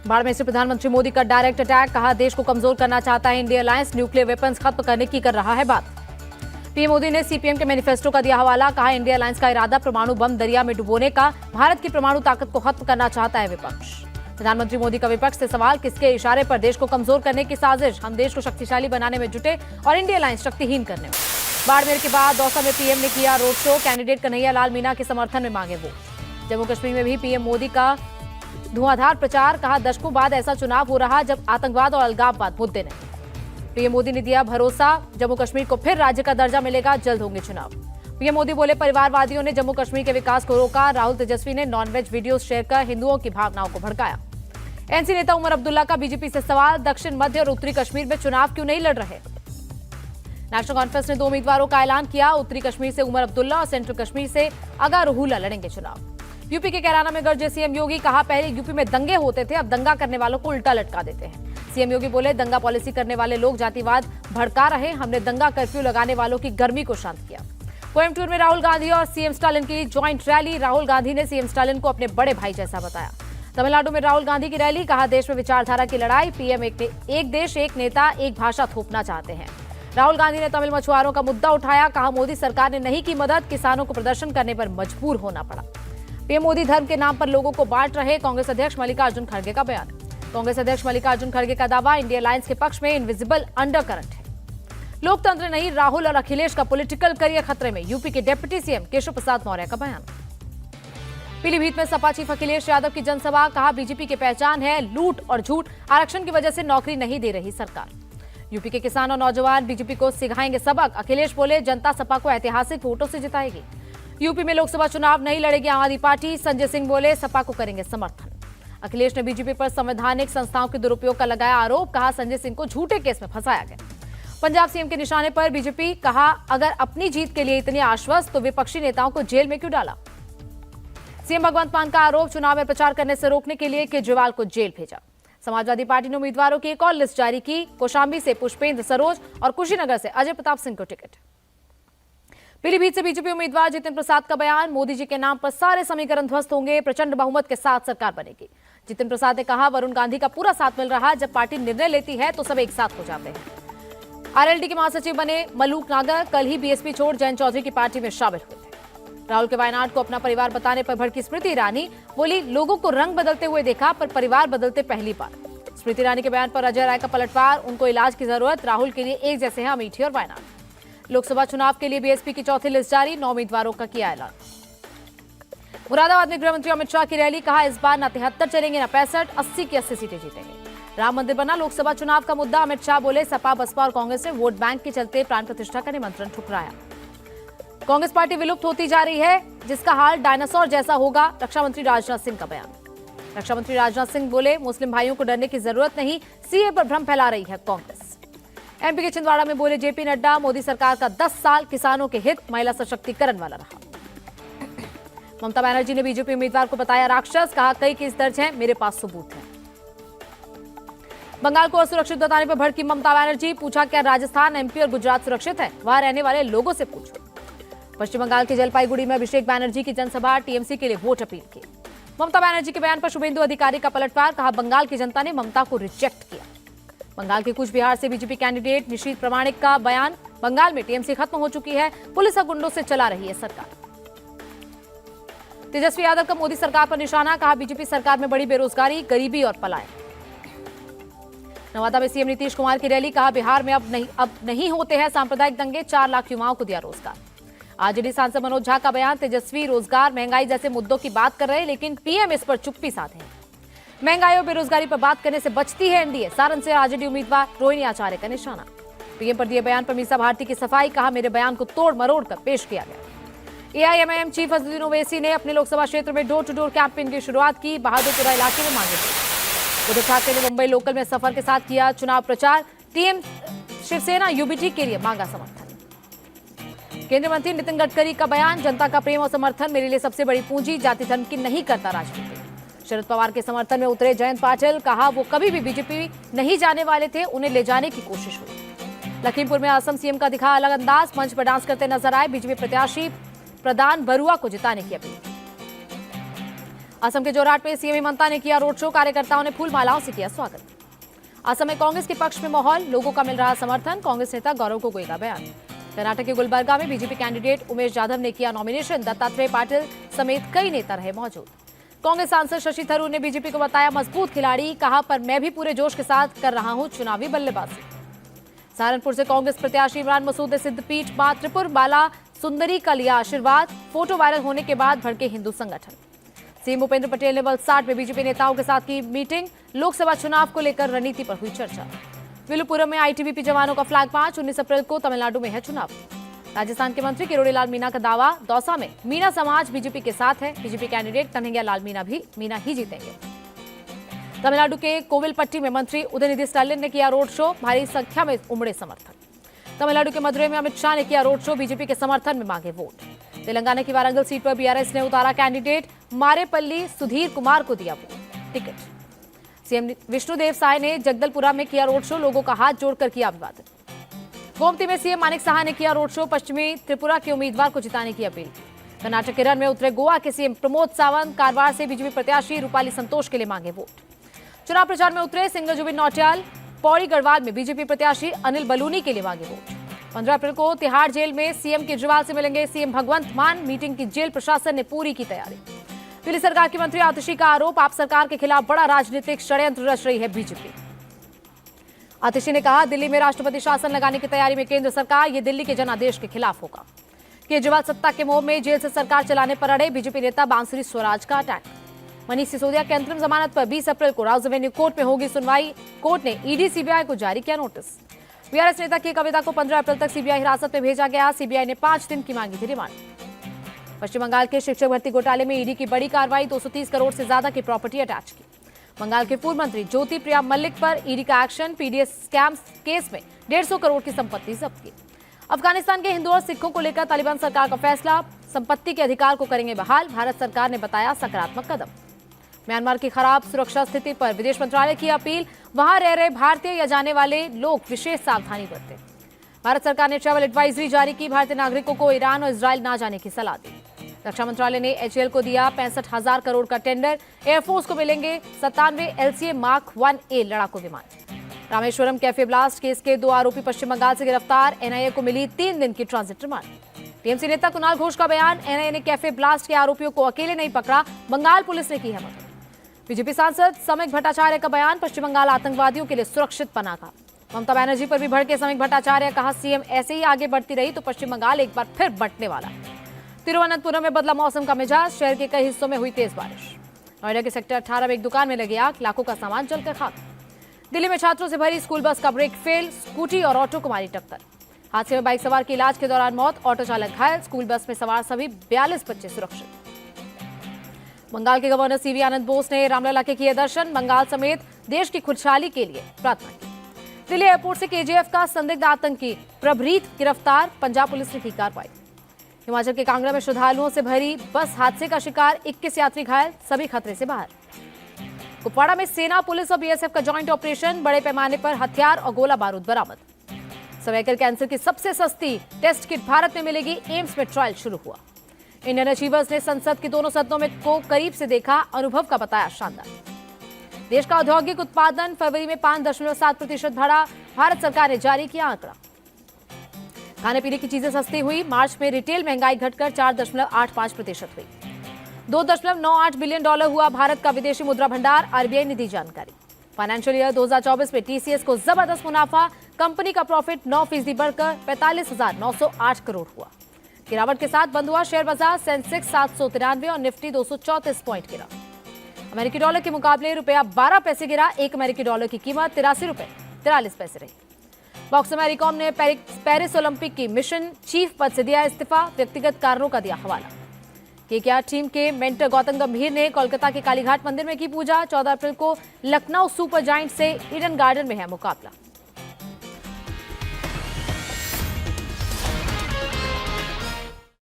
बाड़मेर से प्रधानमंत्री मोदी का डायरेक्ट अटैक, कहा देश को कमजोर करना चाहता है इंडिया अलायंस, न्यूक्लियर वेपन्स खत्म करने की कर रहा है बात। पीएम मोदी ने सीपीएम के मैनिफेस्टो का दिया हवाला, कहा इंडिया अलायंस का इरादा परमाणु बम दरिया में डुबोने का, भारत की परमाणु ताकत को खत्म करना चाहता है विपक्ष। प्रधानमंत्री मोदी का विपक्ष से सवाल, किसके इशारे पर देश को कमजोर करने की साजिश, हम देश को शक्तिशाली बनाने में जुटे और इंडिया अलायंस शक्तिहीन करने में। बाड़मेर के बाद दौसा में पीएम ने किया road show, candidate Kanhaiya Lal Meena के समर्थन में मांगे वोट। जम्मू कश्मीर में भी पीएम मोदी का धुआंधार प्रचार, कहा दशकों बाद ऐसा चुनाव हो रहा जब आतंकवाद और अलगाववाद मुद्दे नहीं। पीएम मोदी ने दिया भरोसा, जम्मू कश्मीर को फिर राज्य का दर्जा मिलेगा, जल्द होंगे चुनाव। पीएम मोदी बोले परिवारवादियों ने जम्मू कश्मीर के विकास को रोका, राहुल तेजस्वी ने नॉनवेज वीडियो शेयर कर हिंदुओं की भावनाओं को भड़काया। एनसी नेता उमर अब्दुल्ला का बीजेपी से सवाल, दक्षिण मध्य और उत्तरी कश्मीर में चुनाव क्यों नहीं लड़ रहे। नेशनल कॉन्फ्रेंस ने 2 उम्मीदवारों का ऐलान किया, उत्तरी कश्मीर से उमर अब्दुल्ला और सेंट्रल कश्मीर से अगा रूहुल्ला लड़ेंगे चुनाव। यूपी के कैराना में गरजे सीएम योगी, कहा पहले यूपी में दंगे होते थे, अब दंगा करने वालों को उल्टा लटका देते हैं। सीएम योगी बोले दंगा पॉलिसी करने वाले लोग जातिवाद भड़का रहे, हमने दंगा कर्फ्यू लगाने वालों की गर्मी को शांत किया। कोयम्बटूर में राहुल गांधी और सीएम स्टालिन की ज्वाइंट रैली, राहुल गांधी ने सीएम स्टालिन को अपने बड़े भाई जैसा बताया। तमिलनाडु में राहुल गांधी की रैली, कहा देश में विचारधारा की लड़ाई, पीएम एक देश एक नेता एक भाषा थोपना चाहते हैं। राहुल गांधी ने तमिल मछुआरों का मुद्दा उठाया, कहा मोदी सरकार ने नहीं की मदद, किसानों को प्रदर्शन करने पर मजबूर होना पड़ा। पीएम मोदी धर्म के नाम पर लोगों को बांट रहे, कांग्रेस अध्यक्ष मल्लिकार्जुन खड़गे का बयान। कांग्रेस अध्यक्ष मल्लिकार्जुन खड़गे का दावा, इंडिया अलायंस के पक्ष में इनविजिबल अंडरकरंट है। लोकतंत्र नहीं, राहुल और अखिलेश का पॉलिटिकल करियर खतरे में, यूपी के डिप्टी सीएम केशव प्रसाद मौर्य का बयान। पीलीभीत में सपा चीफ अखिलेश यादव की जनसभा, कहा बीजेपी की पहचान है लूट और झूठ, आरक्षण की वजह से नौकरी नहीं दे रही सरकार। यूपी के किसान और नौजवान बीजेपी को सिखाएंगे सबक, अखिलेश बोले जनता सपा को ऐतिहासिक वोटों से जिताएगी। यूपी में लोकसभा चुनाव नहीं लड़ेगी आम आदमी पार्टी, संजय सिंह बोले सपा को करेंगे समर्थन। अखिलेश ने बीजेपी पर संवैधानिक संस्थाओं के दुरुपयोग का लगाया आरोप, कहा संजय सिंह को झूठे केस में फंसाया गया। पंजाब सीएम के निशाने पर बीजेपी, कहा अगर अपनी जीत के लिए इतने आश्वस्त तो विपक्षी नेताओं को जेल में क्यों डाला। सीएम भगवंत मान का आरोप, चुनाव में प्रचार करने से रोकने के लिए केजरीवाल को जेल भेजा। समाजवादी पार्टी ने उम्मीदवारों की एक और लिस्ट जारी की, कौशाम्बी से पुष्पेंद्र सरोज और कुशीनगर से अजय प्रताप सिंह को टिकट। पीलीभीत से बीजेपी उम्मीदवार जितिन प्रसाद का बयान, मोदी जी के नाम पर सारे समीकरण ध्वस्त होंगे, प्रचंड बहुमत के साथ सरकार बनेगी। जितिन प्रसाद ने कहा वरुण गांधी का पूरा साथ मिल रहा है, जब पार्टी निर्णय लेती है तो सब एक साथ हो जाते हैं। आरएलडी के महासचिव बने मलूक नागर कल ही बीएसपी छोड़ जयंत चौधरी की पार्टी में शामिल हुए थे। राहुल के वायनाड को अपना परिवार बताने पर भड़की स्मृति ईरानी, बोली लोगों को रंग बदलते हुए देखा पर परिवार बदलते पहली बार। स्मृति ईरानी के बयान पर अजय राय का पलटवार, उनको इलाज की जरूरत, राहुल के लिए एक जैसे हैं अमेठी और वायनाड। लोकसभा चुनाव के लिए बीएसपी की चौथी लिस्ट जारी, 9 उम्मीदवारों का किया ऐलान। मुरादाबाद में गृहमंत्री अमित शाह की रैली, कहा इस बार न 73 चलेंगे न 65, 80 की 80 सीटें जीतेंगे। राम मंदिर बना लोकसभा चुनाव का मुद्दा, अमित शाह बोले सपा बसपा और कांग्रेस ने वोट बैंक के चलते प्राण प्रतिष्ठा का निमंत्रण ठुकराया। कांग्रेस पार्टी विलुप्त होती जा रही है, जिसका हाल डायनासोर जैसा होगा, रक्षा मंत्री राजनाथ सिंह का बयान। रक्षा मंत्री राजनाथ सिंह बोले मुस्लिम भाइयों को डरने की जरूरत नहीं, सीए पर भ्रम फैला रही है कांग्रेस। एमपी के छिंदवाड़ा में बोले जेपी नड्डा, मोदी सरकार का 10 साल किसानों के हित, महिला सशक्तिकरण वाला रहा। ममता बनर्जी ने बीजेपी उम्मीदवार को बताया राक्षस, कहा कई केस दर्ज हैं, मेरे पास सबूत है। बंगाल को असुरक्षित बताने पर भड़की ममता बनर्जी, पूछा क्या राजस्थान एमपी और गुजरात सुरक्षित है, वहां रहने वाले लोगों से पूछो। पश्चिम बंगाल के जलपाईगुड़ी में अभिषेक बनर्जी की जनसभा, टीएमसी के लिए वोट अपील की। ममता बनर्जी के बयान पर शुभेंदु अधिकारी का पलटवार, कहा बंगाल की जनता ने ममता को रिजेक्ट किया। बंगाल के कूच बिहार से बीजेपी कैंडिडेट निशीथ प्रामाणिक का बयान, बंगाल में टीएमसी खत्म हो चुकी है, पुलिस और गुंडों से चला रही है सरकार। तेजस्वी यादव का मोदी सरकार पर निशाना, कहा बीजेपी सरकार में बड़ी बेरोजगारी, गरीबी और पलायन। नवादा में सीएम नीतीश कुमार की रैली, कहा बिहार में अब नहीं होते हैं सांप्रदायिक दंगे, 4 लाख युवाओं को दिया रोजगार। आरजेडी सांसद मनोज झा का बयान, तेजस्वी रोजगार महंगाई जैसे मुद्दों की बात कर रहे हैं, लेकिन पीएम इस पर चुप्पी साधे हैं। महंगाई और बेरोजगारी पर बात करने से बचती है एनडीए, सारण से आरजेडी उम्मीदवार रोहिणी आचार्य का निशाना। पीएम पर दिए बयान पर मीसा भारती की सफाई, कहा मेरे बयान को तोड़ मरोड़ कर पेश किया गया। एआईएमआईएम चीफ असदुद्दीन ओवैसी ने अपने लोकसभा क्षेत्र में डोर टू डोर कैंपेन की शुरुआत की, बहादुरपुरा इलाके में मांगे थे। उद्धव ठाकरे ने मुंबई लोकल में सफर के साथ किया चुनाव प्रचार, टीएम शिवसेना यूबीटी के लिए मांगा समर्थन। केंद्रीय मंत्री नितिन गडकरी का बयान, जनता का प्रेम और समर्थन मेरे लिए सबसे बड़ी पूंजी, जाति धर्म की नहीं करता राजनीति। शरद पवार के समर्थन में उतरे जयंत पाटिल, कहा वो कभी भी बीजेपी नहीं जाने वाले थे, उन्हें ले जाने की कोशिश हुई। लखीमपुर में असम सीएम का दिखा अलग अंदाज, मंच पर डांस करते नजर आए बीजेपी प्रत्याशी प्रदान बरुआ को जिताने की अपील। असम के जोरहाट में सीएम हेमंता ने किया रोड शो, कार्यकर्ताओं ने फूल मालाओं से किया स्वागत। असम में कांग्रेस के पक्ष में माहौल, लोगों का मिल रहा समर्थन, कांग्रेस नेता गौरव गोगोई का बयान। कर्नाटक के गुलबर्गा में बीजेपी कैंडिडेट उमेश जाधव ने किया नॉमिनेशन, दत्तात्रेय पाटिल समेत कई नेता रहे मौजूद। कांग्रेस सांसद शशि थरूर ने बीजेपी को बताया मजबूत खिलाड़ी, कहा पर मैं भी पूरे जोश के साथ कर रहा हूं चुनावी बल्लेबाजी। सहारनपुर से कांग्रेस प्रत्याशी इमरान मसूद ने सिद्धपीठ मां त्रिपुर बाला सुंदरी का लिया आशीर्वाद, फोटो वायरल होने के बाद भड़के हिंदू संगठन। सीएम भूपेंद्र पटेल ने वलसाड में बीजेपी नेताओं के साथ की मीटिंग, लोकसभा चुनाव को लेकर रणनीति पर हुई चर्चा। विलुपुरम में आईटीबीपी जवानों का फ्लैग मार्च, 19 अप्रैल को तमिलनाडु में है चुनाव। राजस्थान के मंत्री किरोड़ीलाल मीणा का दावा, दौसा में मीणा समाज बीजेपी के साथ है, बीजेपी कैंडिडेट कन्हैया लाल मीणा ही जीतेंगे। तमिलनाडु के कोविलपट्टी में मंत्री उदयनिधि स्टालिन ने किया रोड शो, भारी संख्या में उमड़े समर्थक। तमिलनाडु के मदुरई में अमित शाह ने किया रोड शो, बीजेपी के समर्थन में मांगे वोट। तेलंगाना की वारंगल सीट पर बीआरएस ने उतारा कैंडिडेट, मारेपल्ली सुधीर कुमार को दिया टिकट। सीएम विष्णुदेव साय ने जगदलपुरा में किया रोड शो, लोगों का हाथ जोड़कर किया अभिवादन। गोमती में सीएम मानिक साहा ने किया रोड शो, पश्चिमी त्रिपुरा के उम्मीदवार को जिताने की अपील। कर्नाटक के रण में उतरे गोवा के सीएम प्रमोद सावंत, कारवार से बीजेपी प्रत्याशी रूपाली संतोष के लिए मांगे वोट। चुनाव प्रचार में उतरे सिंगर जुबिन नौटियाल, पौड़ी गढ़वाल में बीजेपी प्रत्याशी अनिल बलूनी के लिए मांगे वोट। 15 अप्रैल को तिहाड़ जेल में सीएम केजरीवाल से मिलेंगे सीएम भगवंत मान, मीटिंग की जेल प्रशासन ने पूरी की तैयारी। दिल्ली सरकार की मंत्री आतिशी का आरोप, आप सरकार के खिलाफ बड़ा राजनीतिक षड्यंत्र रच रही है बीजेपी। आतिशी ने कहा, दिल्ली में राष्ट्रपति शासन लगाने की तैयारी में केंद्र सरकार, ये दिल्ली के जनादेश के खिलाफ होगा। केजरीवाल सत्ता के मोह में जेल से सरकार चलाने पर अड़े, बीजेपी नेता बांसुरी स्वराज का अटैक। मनीष सिसोदिया की अंतरिम जमानत पर 20 अप्रैल को राउज एवेन्यू कोर्ट में होगी सुनवाई, कोर्ट ने ईडी सीबीआई को जारी किया नोटिस। बीआरएस नेता की कविता को 15 अप्रैल तक सीबीआई हिरासत में भेजा गया, सीबीआई ने 5 दिन की मांगी थी रिमांड। पश्चिम बंगाल के शिक्षक भर्ती घोटाले में ईडी की बड़ी कार्रवाई, 230 करोड़ से ज्यादा की प्रॉपर्टी अटैच की। बंगाल के पूर्व मंत्री ज्योति प्रिया मल्लिक पर ईडी का एक्शन, पीडीएस स्कैम केस में 150 करोड़ की संपत्ति जब्त की। अफगानिस्तान के हिंदुओं और सिखों को लेकर तालिबान सरकार का फैसला, संपत्ति के अधिकार को करेंगे बहाल, भारत सरकार ने बताया सकारात्मक कदम। म्यांमार की खराब सुरक्षा स्थिति पर विदेश मंत्रालय की अपील, वहां रह रहे भारतीय या जाने वाले लोग विशेष सावधानी बरतें। भारत सरकार ने ट्रैवल एडवाइजरी जारी की, भारतीय नागरिकों को ईरान और इजराइल न जाने की सलाह दी। रक्षा मंत्रालय ने एचएएल को दिया 65,000 करोड़ का टेंडर, एयरफोर्स को मिलेंगे 97 एलसीए मार्क 1A लड़ाकू विमान। रामेश्वरम कैफे ब्लास्ट केस के 2 आरोपी पश्चिम बंगाल से गिरफ्तार, एनआईए को मिली 3 दिन की ट्रांजिट रिमांड। टीएमसी नेता कुणाल घोष का बयान, एनआईए ने कैफे ब्लास्ट के आरोपियों को अकेले नहीं पकड़ा, बंगाल पुलिस ने की है मदद। बीजेपी सांसद समिक भट्टाचार्य का बयान, पश्चिम बंगाल आतंकवादियों के लिए सुरक्षित बना का। ममता बनर्जी पर भी भड़के समिक भट्टाचार्य, कहा सीएम ऐसे ही आगे बढ़ती रही तो पश्चिम बंगाल एक बार फिर बंटने वाला। तिरुवनंतपुरम में बदला मौसम का मिजाज, शहर के कई हिस्सों में हुई तेज बारिश। नोएडा के सेक्टर 18 में एक दुकान में लगी आग, लाखों का सामान जलकर खाक। दिल्ली में छात्रों से भरी स्कूल बस का ब्रेक फेल, स्कूटी और ऑटो को मारी टक्कर। हादसे में बाइक सवार की इलाज के दौरान मौत, ऑटो चालक घायल, स्कूल बस में सवार सभी 42 बच्चे सुरक्षित। बंगाल के गवर्नर सीवी आनंद बोस ने रामलला के किए दर्शन, बंगाल समेत देश की खुशहाली के लिए प्रार्थना की। दिल्ली एयरपोर्ट से केजीएफ का संदिग्ध आतंकी प्रभरीत गिरफ्तार, पंजाब पुलिस ने की कार्रवाई। हिमाचल के कांगड़ा में श्रद्धालुओं से भरी बस हादसे का शिकार, 21 यात्री घायल, सभी खतरे से बाहर। कुपवाड़ा में सेना, पुलिस और बीएसएफ का जॉइंट ऑपरेशन, बड़े पैमाने पर हथियार और गोला बारूद बरामद। सर्वाइकल कैंसर की सबसे सस्ती टेस्ट किट भारत में मिलेगी, एम्स में ट्रायल शुरू हुआ। इंडियन अचीवर्स ने संसद के दोनों सदनों में को करीब से देखा, अनुभव का बताया शानदार। देश का औद्योगिक उत्पादन फरवरी में 5.7% बढ़ा, भारत सरकार ने जारी किया आंकड़ा। खाने पीने की चीजें सस्ती हुई, मार्च में रिटेल महंगाई घटकर 4.85% हुई। $2.98 बिलियन हुआ भारत का विदेशी मुद्रा भंडार, आरबीआई ने दी जानकारी। फाइनेंशियल ईयर 2024 में टीसीएस को जबरदस्त मुनाफा, कंपनी का प्रॉफिट 9% बढ़कर 45,908 करोड़ हुआ। गिरावट के साथ बंद हुआ शेयर बाजार, सेंसेक्स 793 और निफ्टी 234 पॉइंट गिरा। अमेरिकी डॉलर के मुकाबले रुपया 12 पैसे गिरा, 1 अमेरिकी डॉलर की कीमत 83 रुपए 43 पैसे रही। बॉक्सर मैरी कॉम ने पेरिस ओलंपिक की मिशन चीफ पद से दिया इस्तीफा, व्यक्तिगत कारणों का दिया हवाला। केकेआर टीम के मेंटर गौतम गंभीर ने कोलकाता के कालीघाट मंदिर में की पूजा, 14 अप्रैल को लखनऊ सुपर जायंट से ईडन गार्डन में है मुकाबला।